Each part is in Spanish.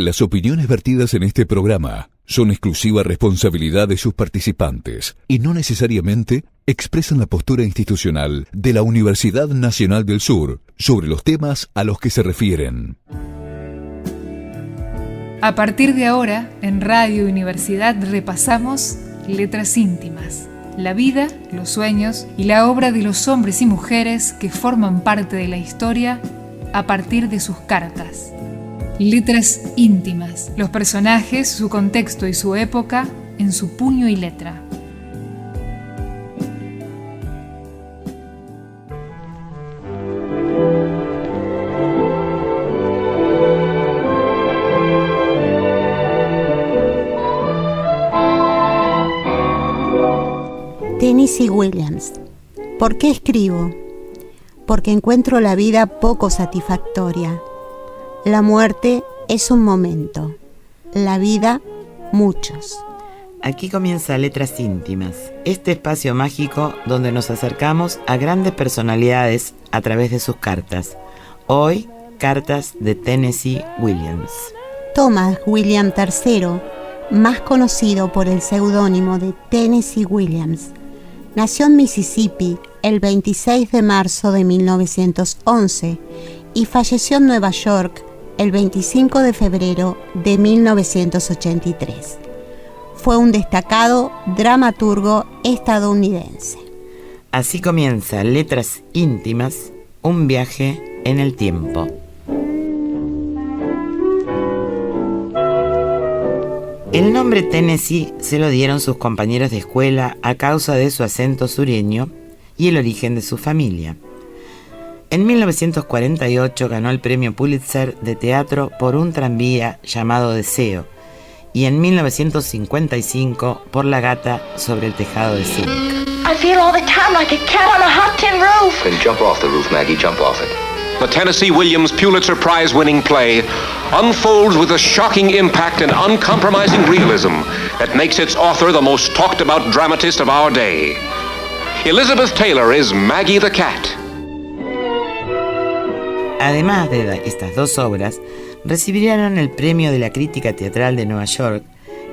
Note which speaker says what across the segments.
Speaker 1: Las opiniones vertidas en este programa son exclusiva responsabilidad de sus participantes y no necesariamente expresan la postura institucional de la Universidad Nacional del Sur sobre los temas a los que se refieren.
Speaker 2: A partir de ahora, en Radio Universidad repasamos Letras Íntimas, la vida, los sueños y la obra de los hombres y mujeres que forman parte de la historia a partir de sus cartas. Letras íntimas, los personajes, su contexto y su época en su puño y letra.
Speaker 3: Tennessee Williams. ¿Por qué escribo? Porque encuentro la vida poco satisfactoria. La muerte es un momento, la vida muchos.
Speaker 4: Aquí comienza Letras Íntimas, este espacio mágico donde nos acercamos a grandes personalidades a través de sus cartas. Hoy, cartas de Tennessee Williams.
Speaker 3: Thomas William III, más conocido por el seudónimo de Tennessee Williams, nació en Mississippi el 26 de marzo de 1911 y falleció en Nueva York el 25 de febrero de 1983. Fue un destacado dramaturgo estadounidense.
Speaker 4: Así comienza Letras Íntimas, un viaje en el tiempo. El nombre Tennessee se lo dieron sus compañeros de escuela a causa de su acento sureño y el origen de su familia. En 1948 ganó el premio Pulitzer de teatro por un tranvía llamado Deseo y en 1955 por La gata sobre el tejado de zinc.
Speaker 5: I feel all the time like a cat on a hot tin roof.
Speaker 6: Then jump off the roof, Maggie, jump off it.
Speaker 7: The Tennessee Williams Pulitzer Prize-winning play unfolds with a shocking impact and uncompromising realism that makes its author the most talked-about dramatist of our day. Elizabeth Taylor is Maggie the Cat.
Speaker 4: Además de estas dos obras, recibieron el premio de la crítica teatral de Nueva York,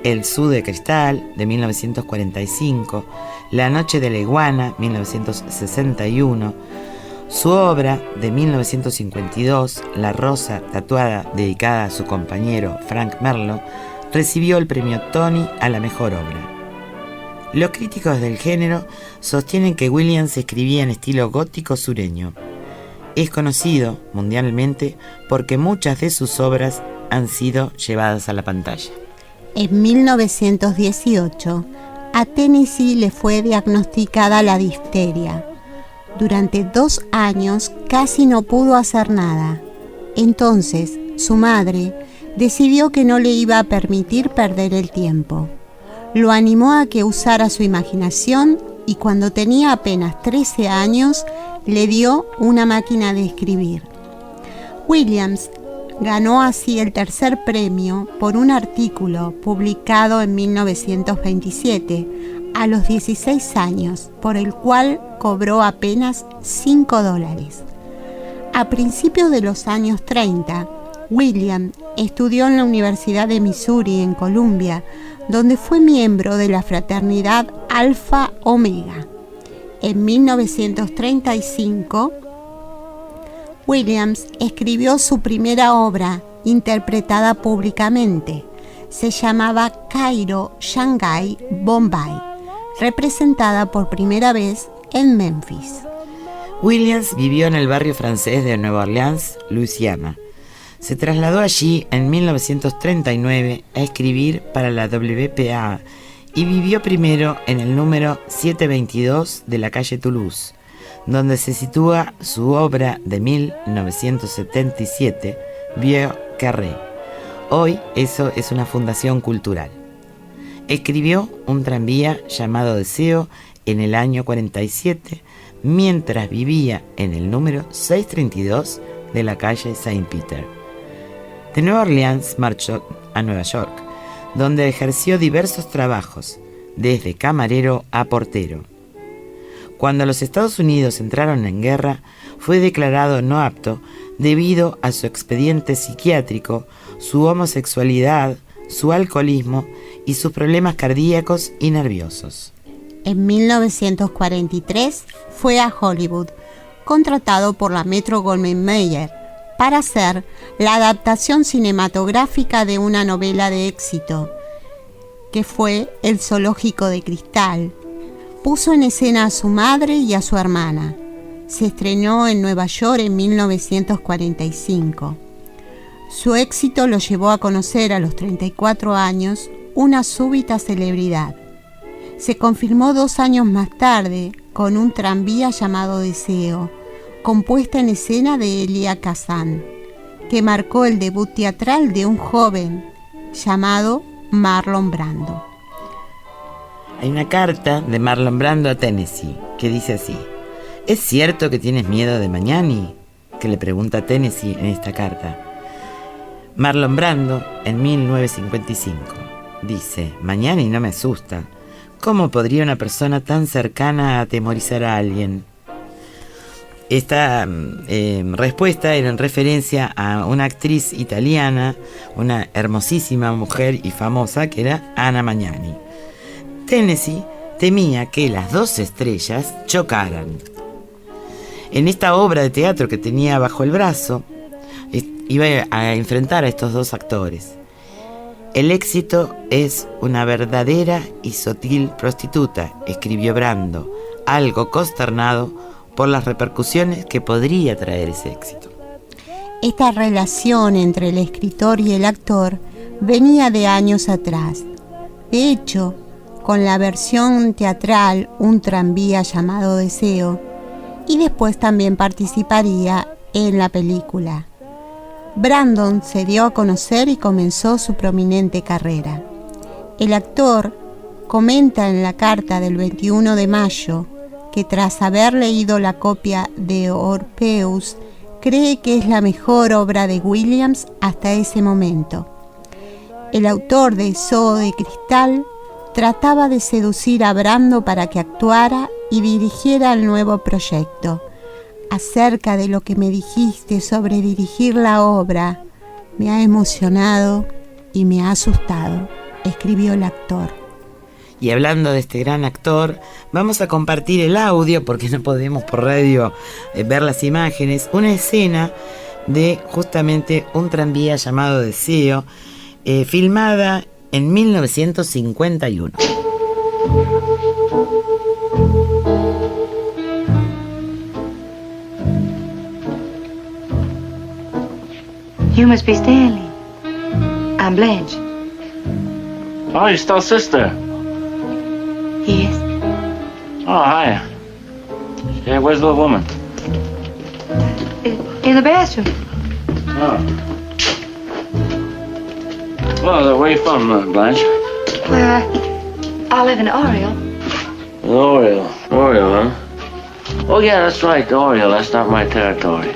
Speaker 4: El Zoo de Cristal, de 1945, La Noche de la Iguana, 1961, su obra de 1952, La Rosa Tatuada, dedicada a su compañero Frank Merlo, recibió el premio Tony a la mejor obra. Los críticos del género sostienen que Williams escribía en estilo gótico sureño. Es conocido mundialmente porque muchas de sus obras han sido llevadas a la pantalla.
Speaker 3: En 1918, a Tennessee le fue diagnosticada la difteria. Durante 2 años casi no pudo hacer nada. Entonces, su madre decidió que no le iba a permitir perder el tiempo. Lo animó a que usara su imaginación y cuando tenía apenas 13 años, le dio una máquina de escribir. Williams ganó así el 3er premio por un artículo publicado en 1927, a los 16 años, por el cual cobró apenas $5. A principios de los años 30, Williams estudió en la Universidad de Missouri en Columbia, donde fue miembro de la fraternidad Alpha Omega. En 1935, Williams escribió su primera obra, interpretada públicamente. Se llamaba Cairo, Shanghái, Bombay, representada por primera vez en Memphis.
Speaker 4: Williams vivió en el barrio francés de Nueva Orleans, Luisiana. Se trasladó allí en 1939 a escribir para la WPA y vivió primero en el número 722 de la calle Toulouse, donde se sitúa su obra de 1977, Vieux Carré. Hoy eso es una fundación cultural. Escribió un tranvía llamado Deseo en el año 47, mientras vivía en el número 632 de la calle Saint Peter. De Nueva Orleans marchó a Nueva York, donde ejerció diversos trabajos, desde camarero a portero. Cuando los Estados Unidos entraron en guerra, fue declarado no apto debido a su expediente psiquiátrico, su homosexualidad, su alcoholismo y sus problemas cardíacos y nerviosos.
Speaker 3: En 1943 fue a Hollywood, contratado por la Metro-Goldwyn-Mayer para hacer la adaptación cinematográfica de una novela de éxito, que fue El zoológico de cristal. Puso en escena a su madre y a su hermana. Se estrenó en Nueva York en 1945. Su éxito lo llevó a conocer a los 34 años una súbita celebridad. Se confirmó 2 años más tarde con un tranvía llamado Deseo, compuesta en escena de Elia Kazan, que marcó el debut teatral de un joven llamado Marlon Brando.
Speaker 4: Hay una carta de Marlon Brando a Tennessee que dice así: ¿es cierto que tienes miedo de Mañani?, que le pregunta a Tennessee en esta carta. Marlon Brando, en 1955, dice: Mañani no me asusta. ¿Cómo podría una persona tan cercana atemorizar a alguien? Esta respuesta era en referencia a una actriz italiana, una hermosísima mujer y famosa, que era Anna Magnani. Tennessee temía que las dos estrellas chocaran. En esta obra de teatro que tenía bajo el brazo, iba a enfrentar a estos dos actores. El éxito es una verdadera y sutil prostituta, escribió Brando, algo consternado por las repercusiones que podría traer ese éxito.
Speaker 3: Esta relación entre el escritor y el actor venía de años atrás. De hecho, con la versión teatral Un tranvía llamado Deseo, y después también participaría en la película. Brandon se dio a conocer y comenzó su prominente carrera. El actor comenta en la carta del 21 de mayo que tras haber leído la copia de Orpheus, cree que es la mejor obra de Williams hasta ese momento. El autor de Zoo de Cristal trataba de seducir a Brando para que actuara y dirigiera el nuevo proyecto. Acerca de lo que me dijiste sobre dirigir la obra, me ha emocionado y me ha asustado, escribió el actor.
Speaker 4: Y hablando de este gran actor, vamos a compartir el audio, porque no podemos por radio ver las imágenes, una escena de justamente Un tranvía llamado Deseo, filmada en 1951.
Speaker 8: You must be Stanley. I'm Blanche.
Speaker 9: Oh, you're still sister.
Speaker 8: Yes.
Speaker 9: Oh, hi. Hey, where's the little woman?
Speaker 8: In the bathroom.
Speaker 9: Oh. Well, where are you from, Blanche?
Speaker 8: Well, I live in Oriole.
Speaker 9: Oriole, huh? Oh, yeah, that's right, Oriole. That's not my territory.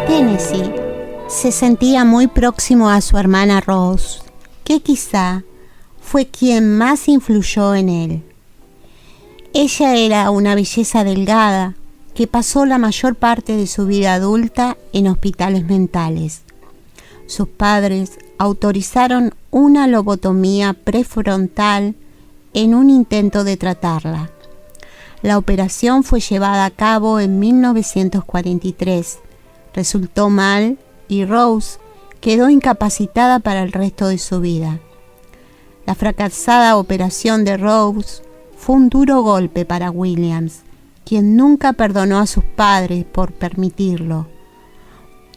Speaker 3: Tennessee se sentía muy próximo a su hermana Rose, que quizá fue quien más influyó en él. Ella era una belleza delgada que pasó la mayor parte de su vida adulta en hospitales mentales. Sus padres autorizaron una lobotomía prefrontal en un intento de tratarla. La operación fue llevada a cabo en 1943. Resultó mal y Rose quedó incapacitada para el resto de su vida. La fracasada operación de Rose fue un duro golpe para Williams, quien nunca perdonó a sus padres por permitirlo.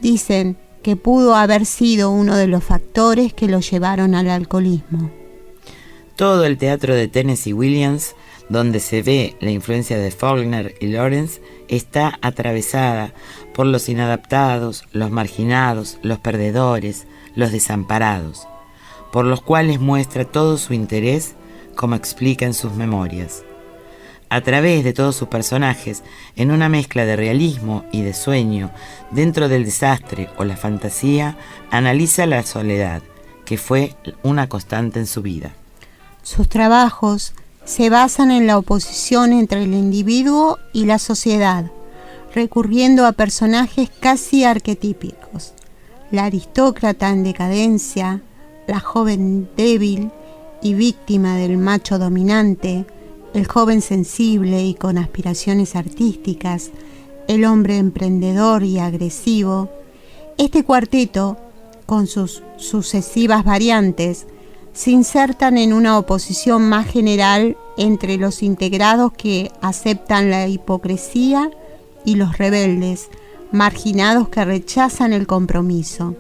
Speaker 3: Dicen que pudo haber sido uno de los factores que lo llevaron al alcoholismo.
Speaker 4: Todo el teatro de Tennessee Williams, donde se ve la influencia de Faulkner y Lawrence, está atravesada por los inadaptados, los marginados, los perdedores, los desamparados, por los cuales muestra todo su interés, como explica en sus memorias. A través de todos sus personajes, en una mezcla de realismo y de sueño, dentro del desastre o la fantasía, analiza la soledad, que fue una constante en su vida.
Speaker 3: Sus trabajos se basan en la oposición entre el individuo y la sociedad, recurriendo a personajes casi arquetípicos: la aristócrata en decadencia, la joven débil y víctima del macho dominante, el joven sensible y con aspiraciones artísticas, el hombre emprendedor y agresivo. Este cuarteto, con sus sucesivas variantes, se insertan en una oposición más general entre los integrados que aceptan la hipocresía y los rebeldes, marginados que rechazan el compromiso.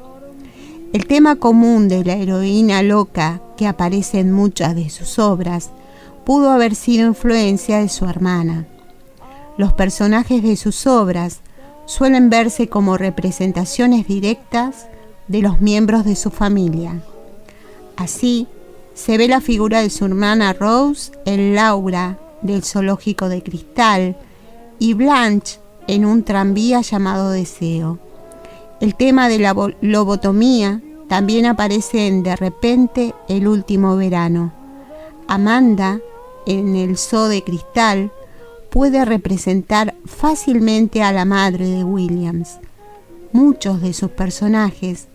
Speaker 3: El tema común de la heroína loca, que aparece en muchas de sus obras, pudo haber sido influencia de su hermana. Los personajes de sus obras suelen verse como representaciones directas de los miembros de su familia. Así, se ve la figura de su hermana Rose en Laura, del Zoológico de Cristal, y Blanche en un tranvía llamado Deseo. El tema de la lobotomía también aparece en De repente, el último verano. Amanda, en El Zoo de Cristal, puede representar fácilmente a la madre de Williams. Muchos de sus personajes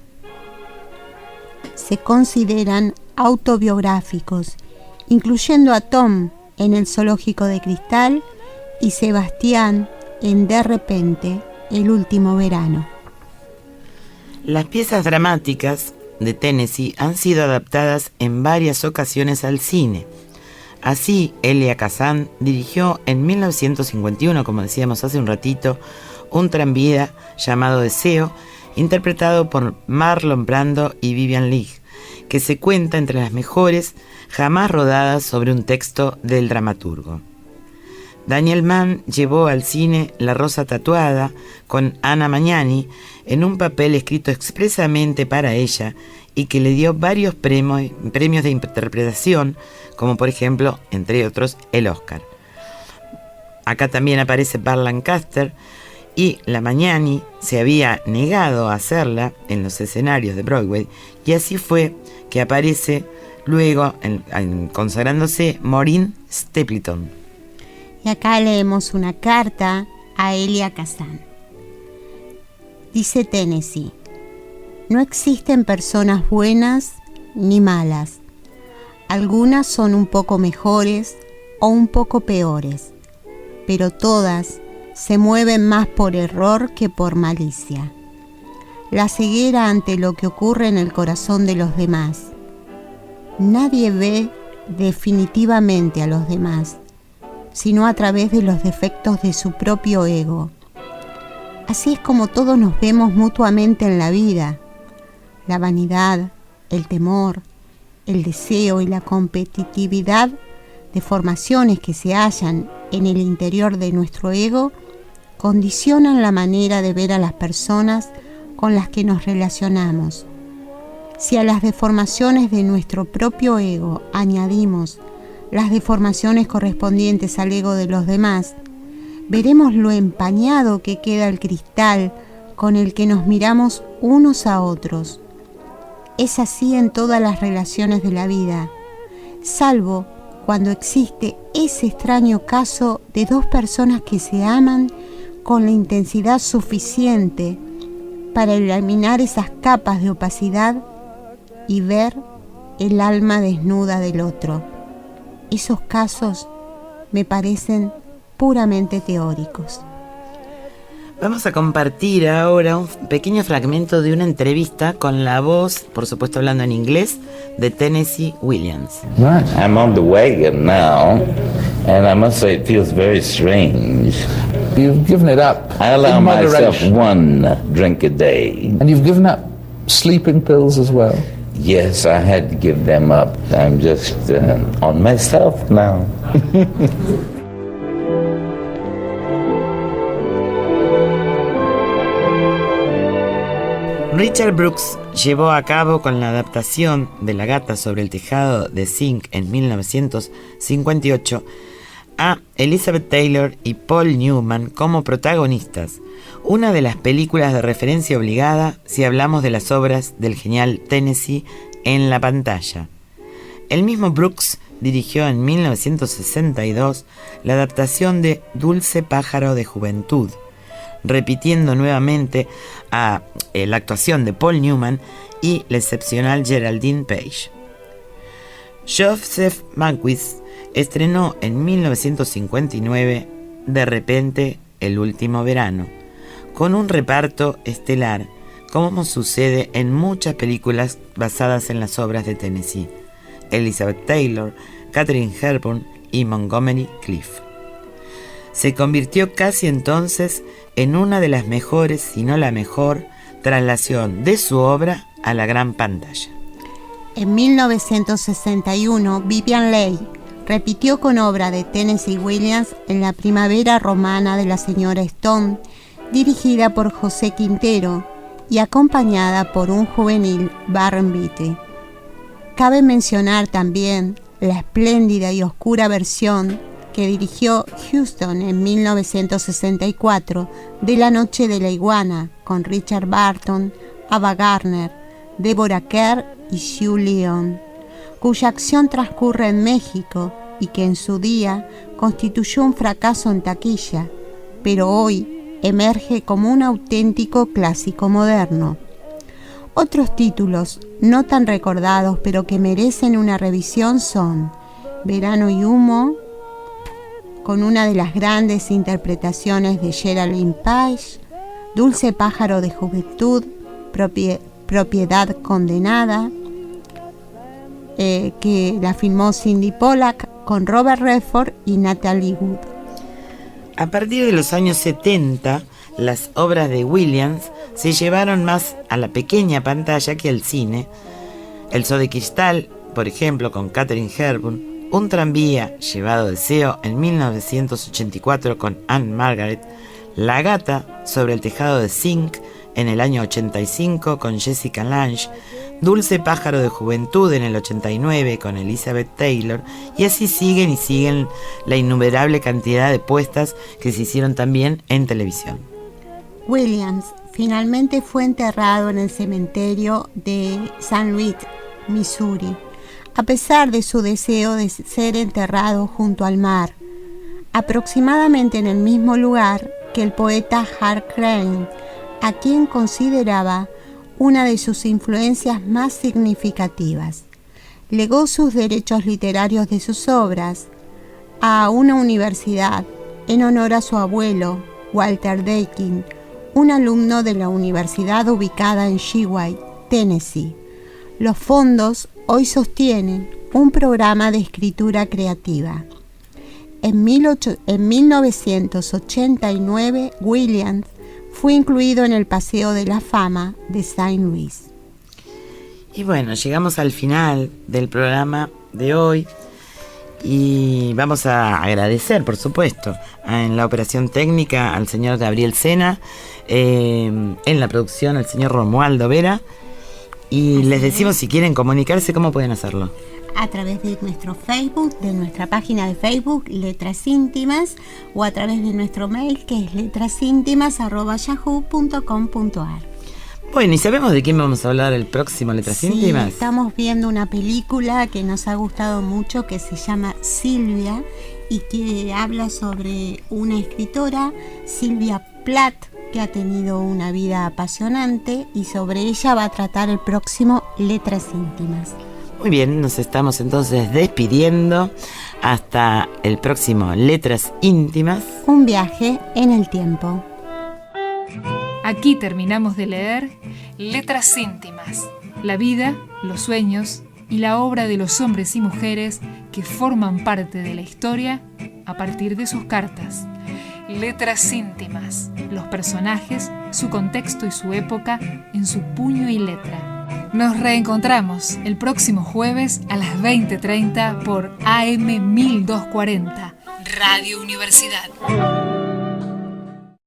Speaker 3: se consideran autobiográficos, incluyendo a Tom en El Zoológico de Cristal y Sebastián en De repente, el último verano.
Speaker 4: Las piezas dramáticas de Tennessee han sido adaptadas en varias ocasiones al cine. Así, Elia Kazan dirigió en 1951, como decíamos hace un ratito, un tranvía llamado Deseo, interpretado por Marlon Brando y Vivien Leigh, que se cuenta entre las mejores jamás rodadas sobre un texto del dramaturgo. Daniel Mann llevó al cine La rosa tatuada con Anna Magnani en un papel escrito expresamente para ella y que le dio varios premios de interpretación, como por ejemplo, entre otros, el Oscar. Acá también aparece Burt Lancaster, y la Magnani se había negado a hacerla en los escenarios de Broadway, y así fue que aparece luego, consagrándose, Maureen Stapleton.
Speaker 3: Y acá leemos una carta a Elia Kazan. Dice Tennessee: no existen personas buenas ni malas. Algunas son un poco mejores o un poco peores, pero todas se mueven más por error que por malicia. La ceguera ante lo que ocurre en el corazón de los demás. Nadie ve definitivamente a los demás, sino a través de los defectos de su propio ego. Así es como todos nos vemos mutuamente en la vida. La vanidad, el temor, el deseo y la competitividad, deformaciones que se hallan en el interior de nuestro ego, condicionan la manera de ver a las personas con las que nos relacionamos. Si a las deformaciones de nuestro propio ego añadimos las deformaciones correspondientes al ego de los demás, veremos lo empañado que queda el cristal con el que nos miramos unos a otros. Es así en todas las relaciones de la vida, salvo cuando existe ese extraño caso de dos personas que se aman con la intensidad suficiente para eliminar esas capas de opacidad y ver el alma desnuda del otro. Esos casos me parecen puramente teóricos.
Speaker 4: Vamos a compartir ahora un pequeño fragmento de una entrevista con la voz, por supuesto hablando en inglés, de Tennessee Williams.
Speaker 10: Right. I'm on the wagon now, and I must say it feels very strange.
Speaker 11: You've given it up.
Speaker 10: I allow myself one drink a day.
Speaker 11: And you've given up sleeping pills as well?
Speaker 10: Yes, I had to give them up. I'm just on myself now.
Speaker 4: Richard Brooks llevó a cabo con la adaptación de La gata sobre el tejado de Zinc en 1958 a Elizabeth Taylor y Paul Newman como protagonistas, una de las películas de referencia obligada si hablamos de las obras del genial Tennessee en la pantalla. El mismo Brooks dirigió en 1962 la adaptación de Dulce pájaro de juventud, repitiendo nuevamente la actuación de Paul Newman y la excepcional Geraldine Page. Joseph Mankiewicz estrenó en 1959 De repente el último verano, con un reparto estelar, como sucede en muchas películas basadas en las obras de Tennessee: Elizabeth Taylor, Katharine Hepburn y Montgomery Clift. Se convirtió casi entonces en una de las mejores, si no la mejor, traslación de su obra a la gran pantalla.
Speaker 3: En 1961, Vivien Leigh repitió con obra de Tennessee Williams En la primavera romana de la señora Stone, dirigida por José Quintero y acompañada por un juvenil Warren Beatty. Cabe mencionar también la espléndida y oscura versión que dirigió Huston en 1964 de La noche de la iguana, con Richard Burton, Ava Gardner, Deborah Kerr y Sue Lyon, cuya acción transcurre en México y que en su día constituyó un fracaso en taquilla, pero hoy emerge como un auténtico clásico moderno. Otros títulos no tan recordados pero que merecen una revisión son Verano y humo, con una de las grandes interpretaciones de Geraldine Page, Dulce pájaro de juventud, Propiedad condenada, que la filmó Cindy Pollack con Robert Redford y Natalie Wood.
Speaker 4: A partir de los años 70, las obras de Williams se llevaron más a la pequeña pantalla que al cine. El Zoo de Cristal, por ejemplo, con Katharine Hepburn, Un tranvía llevado de Seo en 1984 con Anne Margaret, La gata sobre el tejado de zinc en el año 85 con Jessica Lange, Dulce pájaro de juventud en el 89 con Elizabeth Taylor, y así siguen y siguen la innumerable cantidad de puestas que se hicieron también en televisión.
Speaker 3: Williams finalmente fue enterrado en el cementerio de St. Louis, Missouri, a pesar de su deseo de ser enterrado junto al mar, aproximadamente en el mismo lugar que el poeta Hart Crane, a quien consideraba una de sus influencias más significativas. Legó sus derechos literarios de sus obras a una universidad en honor a su abuelo, Walter Deakin, un alumno de la universidad ubicada en Sheway, Tennessee. Los fondos hoy sostienen un programa de escritura creativa. En 1989, Williams fue incluido en el Paseo de la Fama de St. Louis.
Speaker 4: Y bueno, llegamos al final del programa de hoy y vamos a agradecer, por supuesto, en la operación técnica al señor Gabriel Sena, en la producción al señor Romualdo Vera, y les decimos, si quieren comunicarse, ¿cómo pueden hacerlo?
Speaker 3: A través de nuestro Facebook, de nuestra página de Facebook, Letras Íntimas, o a través de nuestro mail, que es letrasintimas@yahoo.com.ar.
Speaker 4: Bueno, ¿y sabemos de quién vamos a hablar el próximo Letras Íntimas?
Speaker 3: Estamos viendo una película que nos ha gustado mucho, que se llama Silvia, y que habla sobre una escritora, Silvia Plath, que ha tenido una vida apasionante, y sobre ella va a tratar el próximo Letras Íntimas.
Speaker 4: Muy bien, nos estamos entonces despidiendo hasta el próximo Letras Íntimas.
Speaker 3: Un viaje en el tiempo.
Speaker 2: Aquí terminamos de leer Letras Íntimas, la vida, los sueños y la obra de los hombres y mujeres que forman parte de la historia a partir de sus cartas. Letras Íntimas, los personajes, su contexto y su época en su puño y letra. Nos reencontramos el próximo jueves a las 20:30 por AM 1240, Radio Universidad.